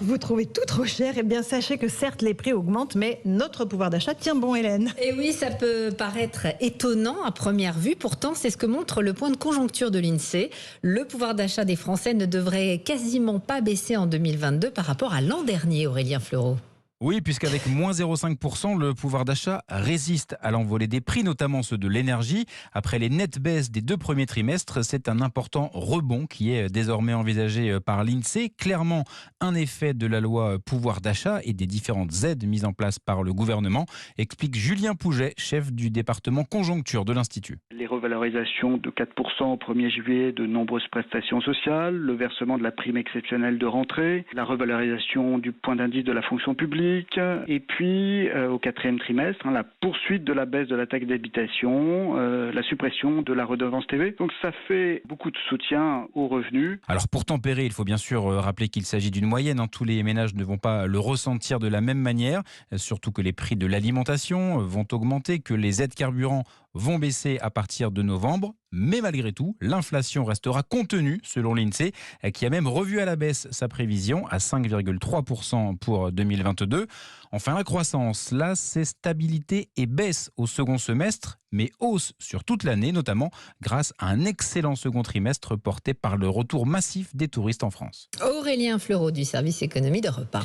Vous trouvez tout trop cher? Eh bien, sachez que certes, les prix augmentent, mais notre pouvoir d'achat tient bon, Hélène. Et oui, ça peut paraître étonnant à première vue. Pourtant, c'est ce que montre le point de conjoncture de l'INSEE. Le pouvoir d'achat des Français ne devrait quasiment pas baisser en 2022 par rapport à l'an dernier, Aurélien Fleureau. Oui, puisqu'avec moins 0,5%, le pouvoir d'achat résiste à l'envolée des prix, notamment ceux de l'énergie. Après les nettes baisses des 2 premiers trimestres, c'est un important rebond qui est désormais envisagé par l'INSEE. Clairement, un effet de la loi pouvoir d'achat et des différentes aides mises en place par le gouvernement, explique Julien Pouget, chef du département conjoncture de l'Institut. Les revalorisations de 4% au 1er juillet de nombreuses prestations sociales, le versement de la prime exceptionnelle de rentrée, la revalorisation du point d'indice de la fonction publique, et puis au 4e trimestre, la poursuite de la baisse de la taxe d'habitation, la suppression de la redevance TV. Donc ça fait beaucoup de soutien aux revenus. Alors pour tempérer, il faut bien sûr rappeler qu'il s'agit d'une moyenne. Tous les ménages ne vont pas le ressentir de la même manière, surtout que les prix de l'alimentation vont augmenter, que les aides carburant vont baisser à partir de novembre. Mais malgré tout, l'inflation restera contenue selon l'INSEE, qui a même revu à la baisse sa prévision à 5,3% pour 2022. Enfin, la croissance, là, c'est stabilité et baisse au second semestre, mais hausse sur toute l'année, notamment grâce à un excellent second trimestre porté par le retour massif des touristes en France. Aurélien Fleureau du service économie d'Europe 1.